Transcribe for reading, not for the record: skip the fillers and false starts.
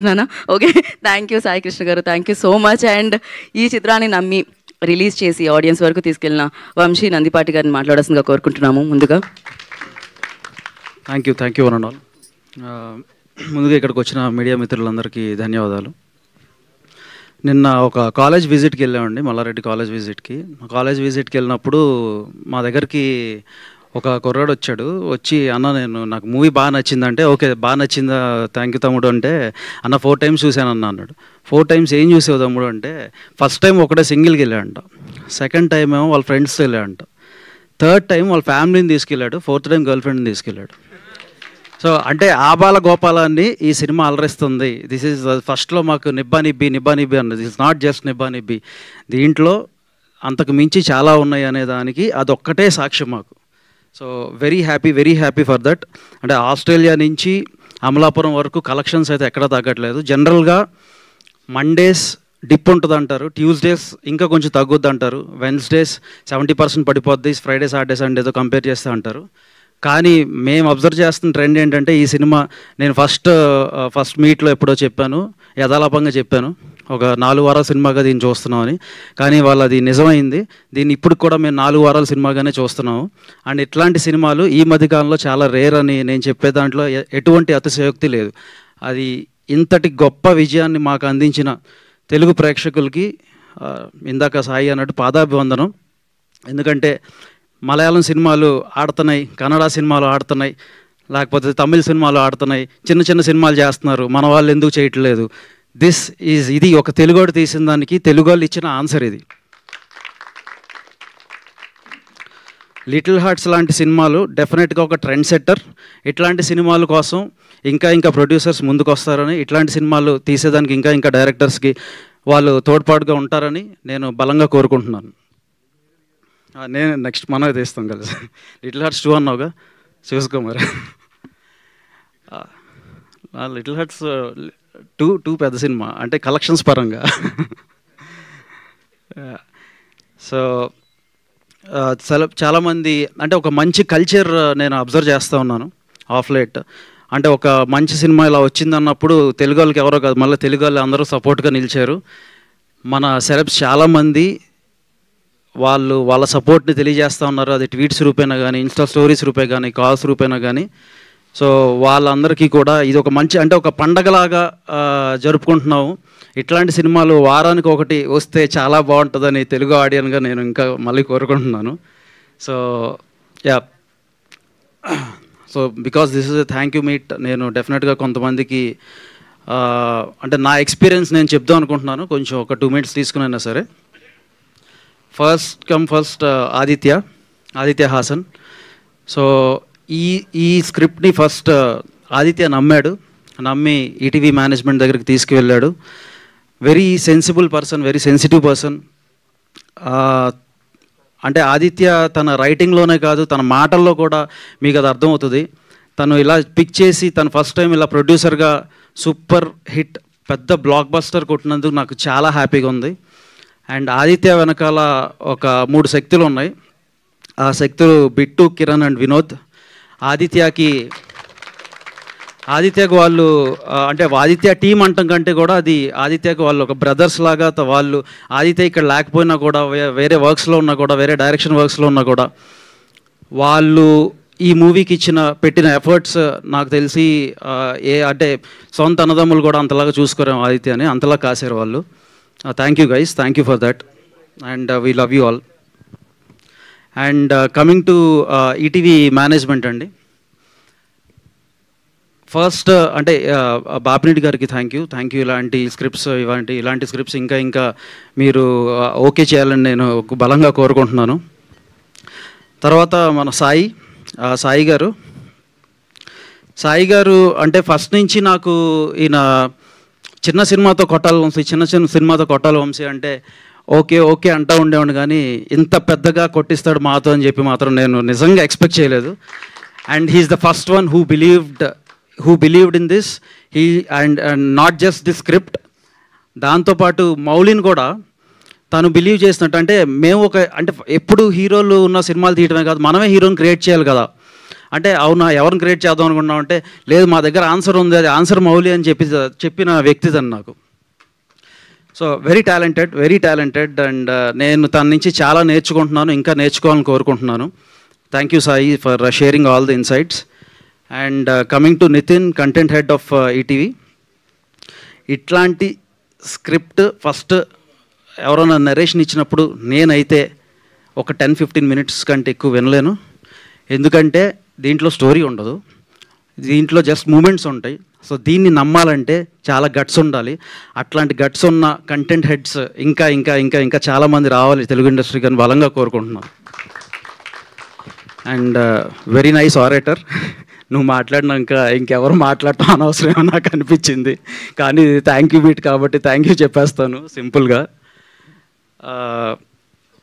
నానా okay. Thank you Sai Krishna గారు, thank you so much. And ఈ చిత్రాన్ని నమ్మి రిలీజ్ చేసి ఆడియన్స్ వరకు తీసుకెళ్ళిన వంశీ నందిపాటి గారిని మాట్లాడాల్సిందిగా కోరుకుంటున్నాము. ముందుగా thank you one and all. ముందుగా ఇక్కడికి వచ్చిన మీడియా మిత్రులందరికీ ధన్యవాదాలు. నిన్న ఒక కాలేజ్ విజిట్కి వెళ్ళామండి, మల్లారెడ్డి కాలేజ్ విజిట్కి వెళ్ళినప్పుడు మా దగ్గరికి ఒక కుర్రాడు వచ్చి అన్న నాకు మూవీ బాగా నచ్చిందంటే, ఓకే బాగా నచ్చిందా, థ్యాంక్ యూ తమ్ముడు అంటే, అన్న 4 times చూశాను అన్నాడు. 4 times ఏం చూసావు తమ్ముడు అంటే, ఫస్ట్ టైం ఒకటే సింగిల్కి వెళ్ళాడంట, సెకండ్ టైం ఏమో వాళ్ళ ఫ్రెండ్స్తో వెళ్ళాడంట, థర్డ్ టైం వాళ్ళ ఫ్యామిలీని తీసుకెళ్ళాడు, ఫోర్త్ టైం గర్ల్ ఫ్రెండ్ని తీసుకెళ్ళాడు. సో అంటే ఆబాల గోపాలాన్ని ఈ సినిమా అలరిస్తుంది. దిస్ ఈజ్ ఫస్ట్లో మాకు నిబ్బా నిబ్బి అన్నది, దిస్ ఇస్ నాట్ జస్ట్ నిబ్బా నిబ్బి, దీంట్లో అంతకు మించి చాలా ఉన్నాయి అనే దానికి అదొక్కటే సాక్ష్యం మాకు. So very happy for that. అంటే ఆస్ట్రేలియా నుంచి అమలాపురం వరకు కలెక్షన్స్ అయితే ఎక్కడా తగ్గట్లేదు. జనరల్గా మండేస్ డిప్ ఉంటుంది అంటారు, ట్యూస్డేస్ ఇంకా కొంచెం తగ్గుద్ది అంటారు, వెన్స్డేస్ 70% పడిపోద్ది, ఫ్రైడే సాటర్డే సండేతో కంపేర్ చేస్తూ అంటారు. కానీ మేము అబ్జర్వ్ చేస్తున్న ట్రెండ్ ఏంటంటే, ఈ సినిమా నేను ఫస్ట్ మీట్లో ఎప్పుడో చెప్పాను, యథాలాపంగా చెప్పాను, ఒక 4 వారాల సినిమాగా దీన్ని చూస్తున్నామని. కానీ వాళ్ళు అది నిజమైంది. దీన్ని ఇప్పుడు కూడా మేము 4 వారాల సినిమాగానే చూస్తున్నాము. అండ్ ఇట్లాంటి సినిమాలు ఈ మధ్యకాలంలో చాలా రేర్ అని నేను చెప్పే దాంట్లో ఎటువంటి అతిశయోక్తి లేదు. అది ఇంతటి గొప్ప విజయాన్ని మాకు అందించిన తెలుగు ప్రేక్షకులకి ఇందాక సాయి అన్నట్టు పాదాభివందనం. ఎందుకంటే మలయాళం సినిమాలు ఆడుతున్నాయి, కన్నడ సినిమాలు ఆడుతున్నాయి, లేకపోతే తమిళ సినిమాలు ఆడుతున్నాయి, చిన్న సినిమాలు చేస్తున్నారు, మన వాళ్ళు ఎందుకు చేయట్లేదు? ఇది ఒక తెలుగోడు తీసిన దానికి తెలుగు వాళ్ళు ఇచ్చిన ఆన్సర్ ఇది. లిటిల్ హార్ట్స్ లాంటి సినిమాలు డెఫినెట్గా ఒక ట్రెండ్ సెట్టర్. ఇట్లాంటి సినిమాల కోసం ఇంకా ప్రొడ్యూసర్స్ ముందుకు వస్తారని, ఇట్లాంటి సినిమాలు తీసేదానికి ఇంకా డైరెక్టర్స్కి వాళ్ళు తోడ్పాటుగా ఉంటారని నేను బలంగా కోరుకుంటున్నాను. నేను నెక్స్ట్ మనమే తీస్తాం కదా, లిటిల్ హార్ట్స్ 2 అన్నావుగా, చూసుకో మరి. లిటిల్ హార్ట్స్ 2 పెద్ద సినిమా అంటే కలెక్షన్స్ పరంగా. సో చాలామంది అంటే ఒక మంచి కల్చర్ నేను అబ్జర్వ్ చేస్తూ ఉన్నాను ఆఫ్ లేట్. అంటే ఒక మంచి సినిమా ఇలా వచ్చిందన్నప్పుడు తెలుగు వాళ్ళకి ఎవరో కాదు, మళ్ళీ తెలుగు వాళ్ళు అందరూ సపోర్ట్గా నిలిచారు. మన సెలబ్స్ చాలామంది వాళ్ళ సపోర్ట్ని తెలియజేస్తూ ఉన్నారు. అది ట్వీట్స్ రూపేనా కానీ, ఇన్స్టా స్టోరీస్ రూపే కానీ, కాల్స్ రూపేనా కానీ. సో వాళ్ళందరికీ కూడా ఇది ఒక మంచి అంటే ఒక పండగలాగా జరుపుకుంటున్నాము. ఇట్లాంటి సినిమాలు వారానికి ఒకటి వస్తే చాలా బాగుంటుందని తెలుగు ఆడియన్గా నేను ఇంకా మళ్ళీ కోరుకుంటున్నాను. So because this is a thank you meet, నేను డెఫినెట్గా కొంతమందికి అంటే నా ఎక్స్పీరియన్స్ నేను చెప్దాం అనుకుంటున్నాను. కొంచెం ఒక 2 minutes తీసుకునైనా సరే. ఫస్ట్ ఆదిత్య హాసన్. సో ఈ స్క్రిప్ట్ని ఫస్ట్ ఆదిత్య నమ్మి ఈటీవీ మేనేజ్మెంట్ దగ్గరికి తీసుకువెళ్ళాడు. Very sensible person, very sensitive person. అంటే ఆదిత్య తన రైటింగ్లోనే కాదు, తన మాటల్లో కూడా మీకు అది అర్థమవుతుంది. తను ఇలా పిక్ చేసి తను ఫస్ట్ టైం ఇలా ప్రొడ్యూసర్గా సూపర్ హిట్ పెద్ద బ్లాక్ బస్టర్ కొట్టినందుకు నాకు చాలా హ్యాపీగా ఉంది. అండ్ ఆదిత్య వెనకాల ఒక 3 శక్తులు ఉన్నాయి. ఆ శక్తులు బిట్టు, కిరణ్ అండ్ వినోద్. ఆదిత్యకి వాళ్ళు అంటే ఆదిత్య టీం అంటాం కంటే కూడా అది ఆదిత్యకి వాళ్ళు ఒక బ్రదర్స్ లాగా. వాళ్ళు ఆదిత్య ఇక్కడ లేకపోయినా కూడా, వేరే వర్క్స్లో ఉన్నా కూడా, వేరే డైరెక్షన్ వర్క్స్లో ఉన్నా కూడా, వాళ్ళు ఈ మూవీకి పెట్టిన ఎఫర్ట్స్ నాకు తెలిసి అంటే సొంత అన్నదమ్ములు కూడా అంతలాగా చూసుకోరాం ఆదిత్యని, అంతలా కాశారు వాళ్ళు. Thank you guys, thank you for that. And we love you all. And coming to ETV management అండి. ఫస్ట్ అంటే బాపిరెడ్డి గారికి థ్యాంక్ యూ. ఇలాంటి స్క్రిప్ట్స్ ఇంకా మీరు ఓకే చేయాలని నేను బలంగా కోరుకుంటున్నాను. తర్వాత మన సాయి గారు అంటే ఫస్ట్ నుంచి నాకు ఈయన చిన్న సినిమాతో కొట్టాలి వంశీ అంటే ఓకే అంటూ ఉండేవాడు. కానీ ఇంత పెద్దగా కొట్టిస్తాడు మాతో అని చెప్పి మాత్రం నేను నిజంగా ఎక్స్పెక్ట్ చేయలేదు. And he's the first one who believed in this. And not just the script, దాంతోపాటు మౌలిని కూడా తను బిలీవ్ చేసినట్టు. అంటే మేము అంటే ఎప్పుడు హీరోలు ఉన్న సినిమాలు తీయడమే కాదు, మనమే హీరోని క్రియేట్ చేయాలి కదా. అంటే అవునా ఎవరిని క్రియేట్ చేద్దాం అనుకున్నాం అంటే లేదు మా దగ్గర ఆన్సర్ ఉంది, అది ఆన్సర్ మౌలి అని చెప్పిన వ్యక్తి తను నాకు. సో వెరీ టాలెంటెడ్ అండ్ నేను తన నుంచి చాలా నేర్చుకుంటున్నాను, ఇంకా నేర్చుకోవాలని కోరుకుంటున్నాను. Thank you Sai for sharing all the insights. And coming to Nitin, content head of ETV. ఇట్లాంటి స్క్రిప్ట్ ఫస్ట్ ఎవరైనా నరేషన్ ఇచ్చినప్పుడు నేనైతే ఒక 10-15 మినిట్స్ కంటే ఎక్కువ వినలేను. ఎందుకంటే దీంట్లో స్టోరీ ఉండదు, దీంట్లో జస్ట్ మూమెంట్స్ ఉంటాయి. సో దీన్ని నమ్మాలంటే చాలా గట్స్ ఉండాలి. అట్లాంటి గట్స్ ఉన్న కంటెంట్ హెడ్స్ ఇంకా ఇంకా ఇంకా ఇంకా చాలామంది రావాలి తెలుగు ఇండస్ట్రీకి అని బలంగా కోరుకుంటున్నాను. And very nice orator. నువ్వు మాట్లాడినాక ఇంకెవరు మాట్లాడటం అనవసరమేమో నాకు అనిపించింది, కానీ థ్యాంక్ యూ బీట్ కాబట్టి థ్యాంక్ యూ చెప్పేస్తాను సింపుల్గా.